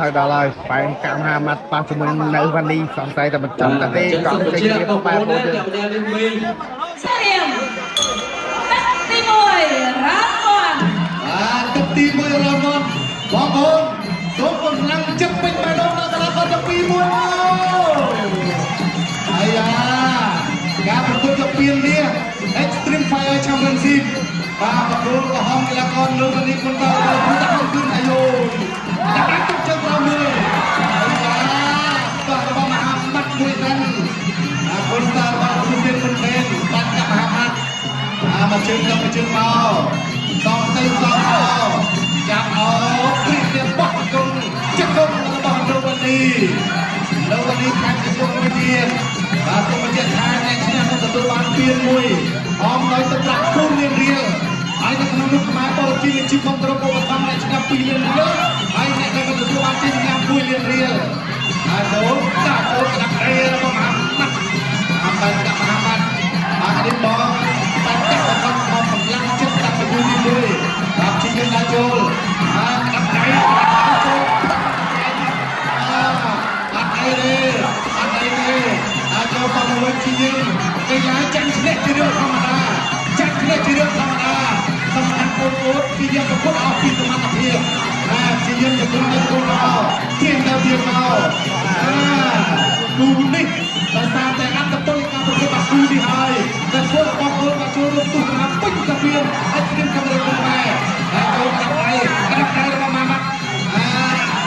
ហើយដល់ហើយបែងកាមហាម៉ាត់ប៉ះជាមួយនៅវ៉ានីសង្ស័យតែមិនចង់តែទេកង់ចេញទៀតទៅបែបហ្នឹងចាប់ដើមលេងវិញសារៀមទី1រ៉ាម៉ាន់ទឹកទី1រ៉ាម៉ាន់បងប្អូនសូមកម្លាំងចិត្តពេញបេះដូងដល់កីឡាករទាំងពីរមួយអាយ៉ាការប្រកួតលោកពៀននេះ Extreme Fire Championship បាទប្រកួតកំហំកីឡាករលើវ៉ានីគុនតើព្រោះតែគឺអាយុដាក់ទឹកជើងក្រោមមើលអាយ៉ាតោះរបស់មហាម៉ាត់មួយហ្នឹងគុនតើរបស់គុនមានគុនមែនបានកាប់មហាម៉ាត់មកជើងទៅមកជើងមកសងទៅសងមកចាប់អោព្រីនេះបោះគុនចិត្តគុនរបស់លើវ៉ានីខាងជង្គង់មួយទៀតបាទសូមបញ្ជាក់ថាអ្នកឈ្នះនឹងទទួលបានពៀនមួយអមដោយទឹកប្រាក់2លានរៀលហើយនៅក្នុងនោះខ្មែរបរជិះជីវគ្រប់ឧបត្ថម្ភអ្នកឈ្នះ2លានរៀលហើយអ្នកដែលទទួលបានជ័យជំនះ1លានរៀលហើយចូលដាក់ចូលក្តាប់រេរបស់មហាម៉ាត់បានដាក់មហាម៉ាត់បាទនេះបងបានកាត់របស់មកកម្លាំងចិត្តដាក់ទៅទី1បាទជិះយើងដាក់ចូលបាទក្តាប់រេចូលអត់អីទេអាចចូលបបលុយជាយើងកីឡាចាញ់ឈ្នះជារឿងធម្មតាចាញ់ឈ្នះជារឿងធម្មតាសំខាន់ពលគោលគឺយើងប្រកួតអស់ពីសមត្ថភាពជាយើងជង្គង់ទៅជង្គង់មកទៀងទៅទៀងមកគូនេះដោយសារតែអត្តពលការប្រកួតបាក់គូនេះហើយតែធ្វើបងប្អូនមកចូលរួមទស្សនាពេញកាពីនឲ្យត្រៀមកាមេរ៉ាខ្មែរហើយចូលកាត់ដៃរបស់ម៉ាម៉ាត់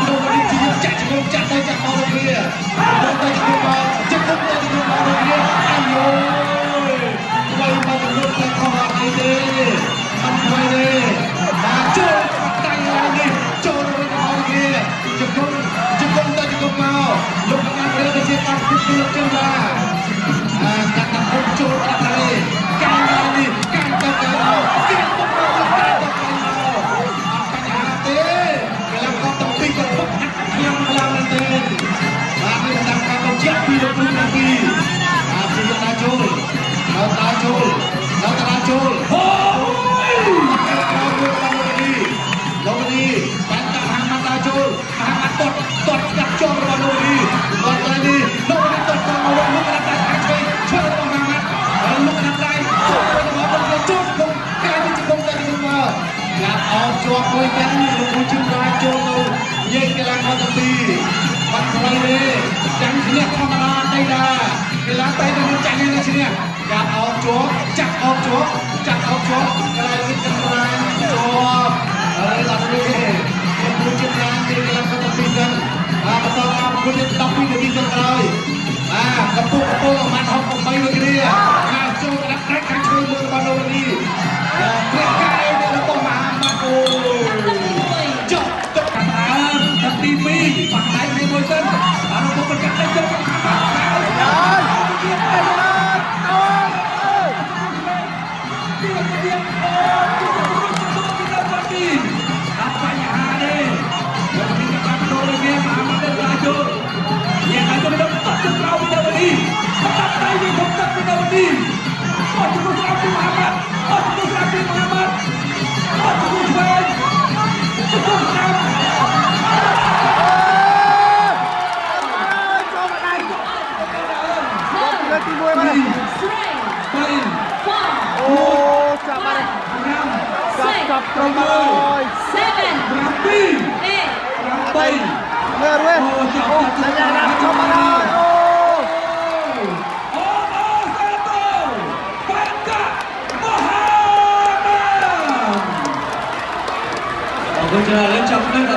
លោកនេះជាយើងចាក់ជង្គង់ចាក់ទៅចាក់មកដូចគ្នាទៅជង្គង់មកជង្គង់ទៅជង្គង់មកដូចគ្នាអាយយោໄວមកជង្គង់ទៅខោអីទេអត់ໄວទេបាទចូលដៃឡើងនេះចូលទៅមកគ្នាជង្គង់ទៅជង្គង់មកលោកកណ្ដាលព្រះជាកម្មគិតលោកចិនឡាកាត់តាមចូលដាក់ដៃកាយឡើងនេះកាយទៅមកទៀងទៅមកកាយទៅមកអត់បញ្ហាទេកីឡាករទាំងពីរក៏ពុកហាត់ខ្លាំងខ្លាំងមែនទេបាទនេះតាមការបញ្ជាក់ពីលោកគ្រូតាពីជាយកដាក់ចូលដល់តាចូលអូយលោកនេះបានកាប់ហាម៉ាត់ដាក់ចូលហាម៉ាត់តត់កាប់ចូលរបស់លោកនេះដល់តែនេះលោកនេះតត់ចូលមកលោកកណ្ដាលដៃឆ្វេងឈើរបស់ហាម៉ាត់ហើយលោកកណ្ដាលដៃចូលរបស់លោកចូលគុំកាយទៅជង្គង់ទៅជង្គង់មកកាប់អោបជាប់មួយទាំងលោកគ្រូជឿនរាយចូលទៅនិយាយកីឡាករទាំងពីរបាត់ស្រីទេចាញ់ឈ្នះធម្មតាទេតាកីឡាតែទៅចាញ់នេះឈ្នះកាប់អោបជាប់ចាក់អោបជាប់កីឡានេះកណ្ដាលជាប់ហើយដល់នេះលោកគ្រូជឿនរាយមានកីឡាករទាំងពីរហ្នឹងបន្តការប្រកួតនេះ12នាទីចុងក្រោយកំពុងអាម៉ាត់68ដូចគ្នាចូលកណ្ដាលខាងឆ្វេងមើលរបស់លោកនេះព្រះកាយរបស់មហាម៉ាត់អូចុះទុកខាងដើមទឹកទី2បាក់ដៃនេះមួយសិនបានមកប្រកាសដៃចូលខាងបាក់ដៃចាប់ត្រង់មកហើយ7 8 មើលវិញអូសញ្ញាណាត់ចូលមកហើយអរគុណច្រើនចាប់